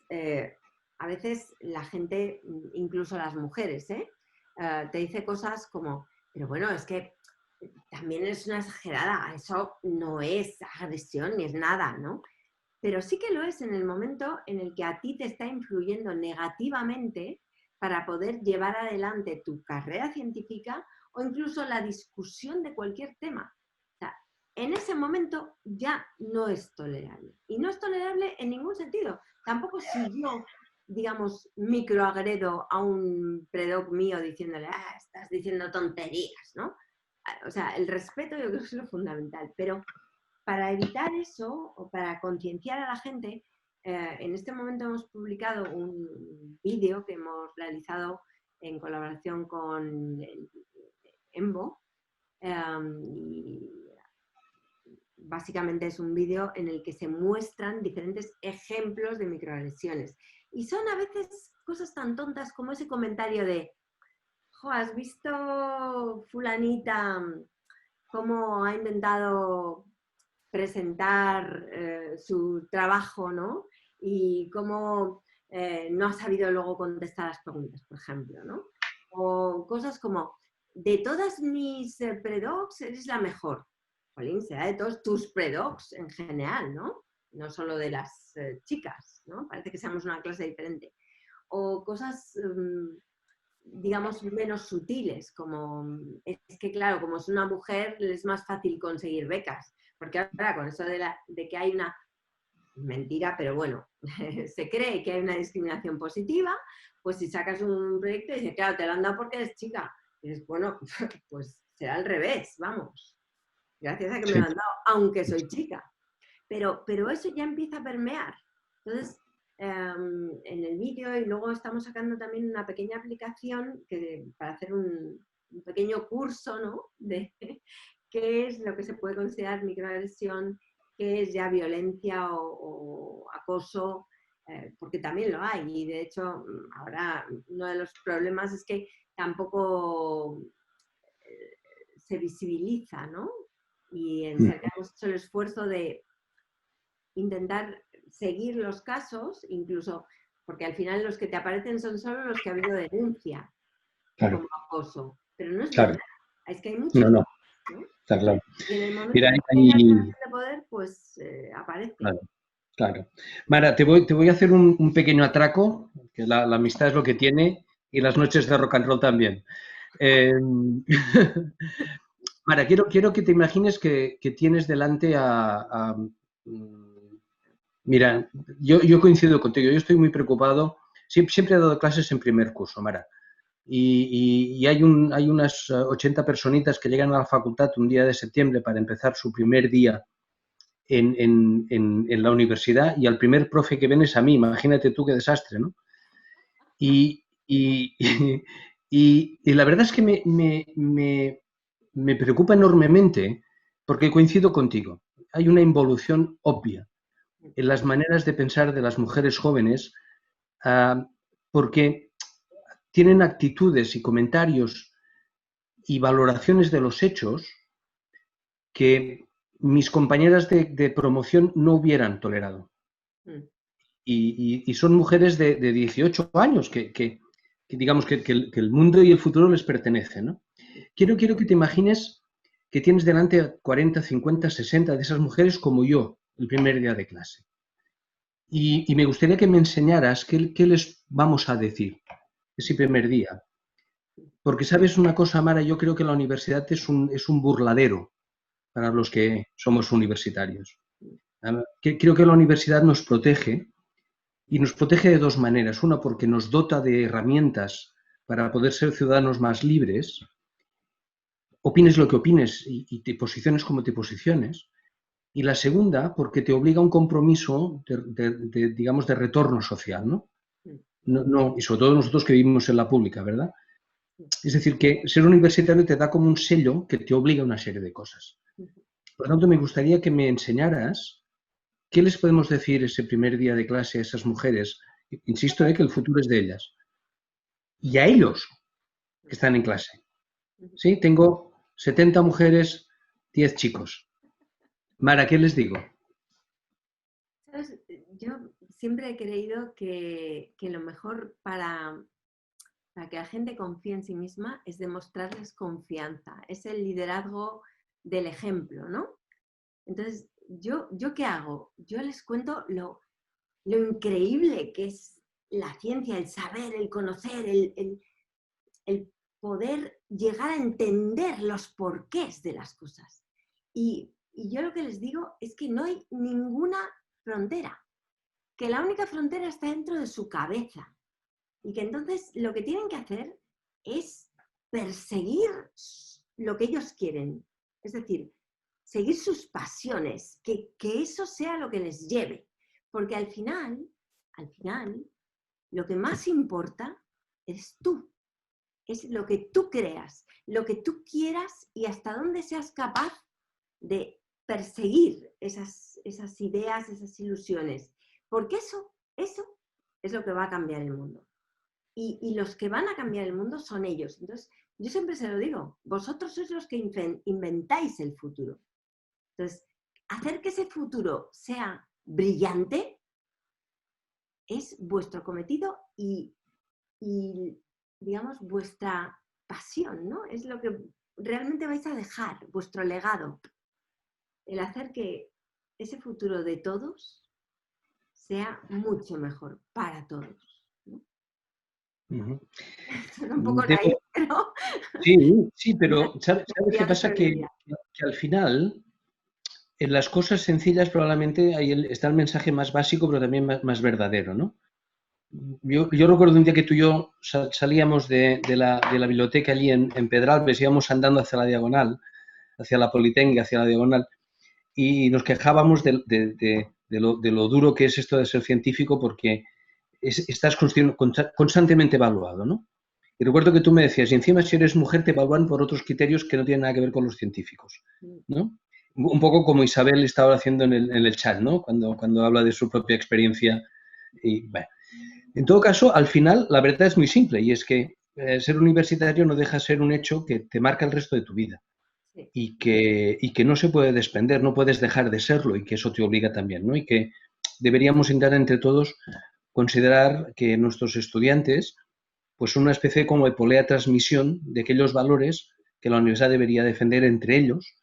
a veces la gente, incluso las mujeres, te dice cosas como, pero bueno, es que también es una exagerada, eso no es agresión ni es nada, ¿no? Pero sí que lo es en el momento en el que a ti te está influyendo negativamente para poder llevar adelante tu carrera científica o incluso la discusión de cualquier tema. O sea, en ese momento ya no es tolerable. Y no es tolerable en ningún sentido. Tampoco si yo, digamos, microagredo a un predoc mío diciéndole, estás diciendo tonterías, ¿no? O sea, el respeto yo creo que es lo fundamental. Pero para evitar eso o para concienciar a la gente, en este momento hemos publicado un vídeo que hemos realizado en colaboración con el EMBO. Y básicamente es un vídeo en el que se muestran diferentes ejemplos de microagresiones. Y son a veces cosas tan tontas como ese comentario de, jo, ¿has visto fulanita cómo ha intentado presentar su trabajo, ¿no? Y cómo no ha sabido luego contestar las preguntas, por ejemplo, ¿no? O cosas como, de todas mis predocs eres la mejor. Jolín, será de todos tus predocs en general, ¿no? no solo de las chicas, ¿no? Parece que seamos una clase diferente. O cosas, digamos, menos sutiles, como es que, claro, como es una mujer, es más fácil conseguir becas. Porque ahora con eso de que hay una mentira, pero bueno, se cree que hay una discriminación positiva, pues si sacas un proyecto y dices, claro, te lo han dado porque eres chica. Y dices, bueno, pues será al revés, vamos. Gracias a que me lo han dado, aunque soy chica. Pero eso ya empieza a permear. Entonces, en el vídeo, y luego estamos sacando también una pequeña aplicación para hacer un pequeño curso, ¿no? De qué es lo que se puede considerar microagresión, qué es ya violencia o acoso, porque también lo hay. Y de hecho, ahora uno de los problemas es que tampoco se visibiliza, ¿no? Y en Cerca hemos hecho el esfuerzo de intentar seguir los casos, incluso porque al final los que te aparecen son solo los que ha habido denuncia como acoso. Pero no es verdad, es que hay muchos. No, ¿no? está claro. Y en el momento Mira, que hay una relación de poder, pues aparece. Claro. Mara, te voy a hacer un pequeño atraco, que la amistad es lo que tiene, y las noches de rock and roll también. Mara, quiero que te imagines que tienes delante mira, yo coincido contigo, yo estoy muy preocupado, siempre he dado clases en primer curso, Mara, y hay unas 80 personitas que llegan a la facultad un día de septiembre para empezar su primer día en la universidad, y al primer profe que ven es a mí. Imagínate tú qué desastre, ¿no? Y la verdad es que me preocupa enormemente porque coincido contigo. Hay una involución obvia en las maneras de pensar de las mujeres jóvenes, porque tienen actitudes y comentarios y valoraciones de los hechos que mis compañeras de promoción no hubieran tolerado. Y son mujeres de 18 años que digamos que el mundo y el futuro les pertenece, ¿no? Quiero que te imagines que tienes delante 40, 50, 60 de esas mujeres como yo el primer día de clase. Y me gustaría que me enseñaras qué les vamos a decir ese primer día. Porque sabes una cosa, Mara, yo creo que la universidad es un burladero para los que somos universitarios. Creo que la universidad nos protege, y nos protege de dos maneras. Una, porque nos dota de herramientas para poder ser ciudadanos más libres, opines lo que opines y te posiciones como te posiciones. Y la segunda, porque te obliga a un compromiso digamos, de retorno social, ¿no? Y sobre todo nosotros que vivimos en la pública, ¿verdad? Es decir, que ser universitario te da como un sello que te obliga a una serie de cosas. Por lo tanto, me gustaría que me enseñaras qué les podemos decir ese primer día de clase a esas mujeres. Insisto, que el futuro es de ellas. Y a ellos que están en clase. ¿Sí? Tengo 70 mujeres, 10 chicos. Mara, ¿qué les digo? ¿Sabes? Yo siempre he creído que lo mejor para que la gente confíe en sí misma es demostrarles confianza. Es el liderazgo del ejemplo, ¿no? Entonces, ¿yo qué hago? Yo les cuento lo increíble que es la ciencia, el saber, el conocer, el poder llegar a entender los porqués de las cosas. Y yo lo que les digo es que no hay ninguna frontera, que la única frontera está dentro de su cabeza y que entonces lo que tienen que hacer es perseguir lo que ellos quieren, es decir, seguir sus pasiones, que eso sea lo que les lleve, porque al final, lo que más importa es tú. Es lo que tú creas, lo que tú quieras y hasta dónde seas capaz de perseguir esas ideas, esas ilusiones. Porque eso es lo que va a cambiar el mundo. Y los que van a cambiar el mundo son ellos. Entonces, yo siempre se lo digo, vosotros sois los que inventáis el futuro. Entonces, hacer que ese futuro sea brillante es vuestro cometido y digamos, vuestra pasión, ¿no? Es lo que realmente vais a dejar, vuestro legado. El hacer que ese futuro de todos sea mucho mejor para todos, ¿no? Suena un poco naif, pero... Sí, pero ¿sabes qué pasa? Que al final, en las cosas sencillas probablemente ahí está el mensaje más básico, pero también más verdadero, ¿no? Yo recuerdo un día que tú y yo salíamos de la biblioteca allí en Pedralbes, íbamos andando hacia la diagonal, hacia la Politécnica, hacia la diagonal, y nos quejábamos de lo duro que es esto de ser científico porque estás constantemente evaluado, ¿no? Y recuerdo que tú me decías, y encima si eres mujer te evalúan por otros criterios que no tienen nada que ver con los científicos, ¿no? Un poco como Isabel estaba haciendo en el chat, ¿no? Cuando habla de su propia experiencia. Y, bueno. En todo caso, al final, la verdad es muy simple y es que ser universitario no deja de ser un hecho que te marca el resto de tu vida y que no se puede desprender, no puedes dejar de serlo y que eso te obliga también, ¿no? Y que deberíamos intentar entre todos considerar que nuestros estudiantes pues son una especie como de polea de transmisión de aquellos valores que la universidad debería defender entre ellos,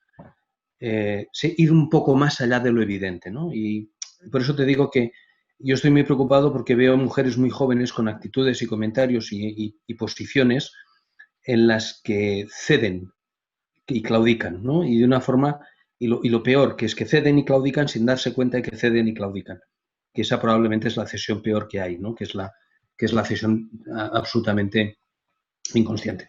ir un poco más allá de lo evidente, ¿no? Y por eso te digo que yo estoy muy preocupado porque veo mujeres muy jóvenes con actitudes y comentarios y posiciones en las que ceden y claudican, ¿no? Y de una forma, y lo peor, que es que ceden y claudican sin darse cuenta de que ceden y claudican. Que esa probablemente es la cesión peor que hay, ¿no? Que es la cesión absolutamente inconsciente.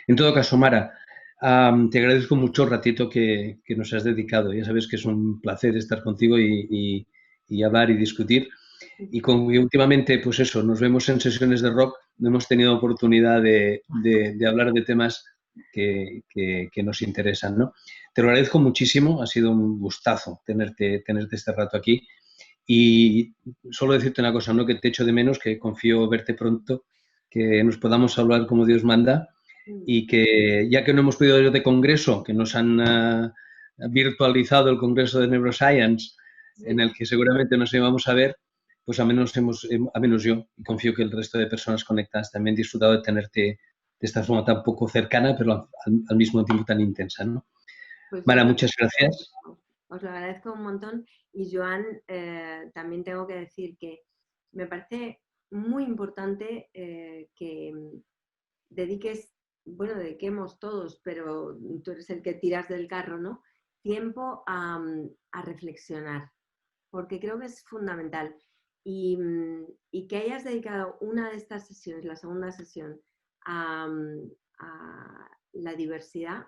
En todo caso, Mara, te agradezco mucho el ratito que nos has dedicado. Ya sabes que es un placer estar contigo y hablar y discutir. Y últimamente, pues eso, nos vemos en sesiones de rock, no hemos tenido oportunidad de hablar de temas que nos interesan, ¿no? Te lo agradezco muchísimo, ha sido un gustazo tenerte este rato aquí. Y solo decirte una cosa, ¿no? Que te echo de menos, que confío verte pronto, que nos podamos hablar como Dios manda y que ya que no hemos podido ir de congreso, que nos han virtualizado el congreso de Neuroscience, en el que seguramente nos íbamos a ver, pues al menos yo, y confío que el resto de personas conectadas también han disfrutado de tenerte de esta forma tan poco cercana, pero al mismo tiempo tan intensa, ¿no? Pues Mara, muchas gracias. Os lo agradezco un montón y Joan, también tengo que decir que me parece muy importante que dediquemos todos, pero tú eres el que tiras del carro, ¿no? Tiempo a reflexionar, porque creo que es fundamental. Y que hayas dedicado una de estas sesiones, la segunda sesión, a la diversidad,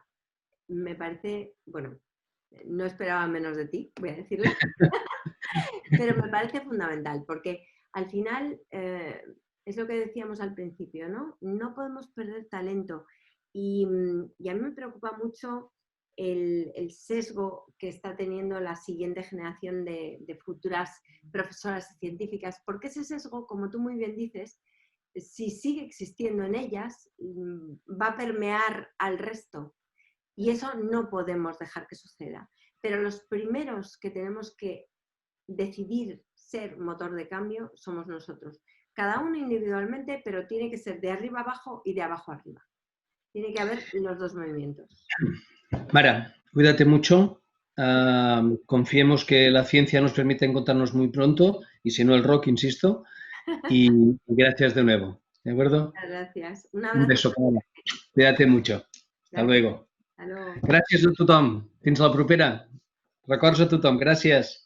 me parece, bueno, no esperaba menos de ti, voy a decirlo, pero me parece fundamental, porque al final es lo que decíamos al principio, ¿no? No podemos perder talento. Y a mí me preocupa mucho el sesgo que está teniendo la siguiente generación de futuras profesoras científicas, porque ese sesgo, como tú muy bien dices, si sigue existiendo en ellas, va a permear al resto. Y eso no podemos dejar que suceda. Pero los primeros que tenemos que decidir ser motor de cambio somos nosotros. Cada uno individualmente, pero tiene que ser de arriba abajo y de abajo arriba. Tiene que haber los dos movimientos. Mara, cuídate mucho. Confiemos que la ciencia nos permite encontrarnos muy pronto y si no el rock, insisto. Y gracias de nuevo. ¿De acuerdo? Muchas gracias. Un beso. Cuídate mucho. Hasta luego. Hasta luego. Gràcies a tothom. Fins la propera. Records a tothom. Gràcies.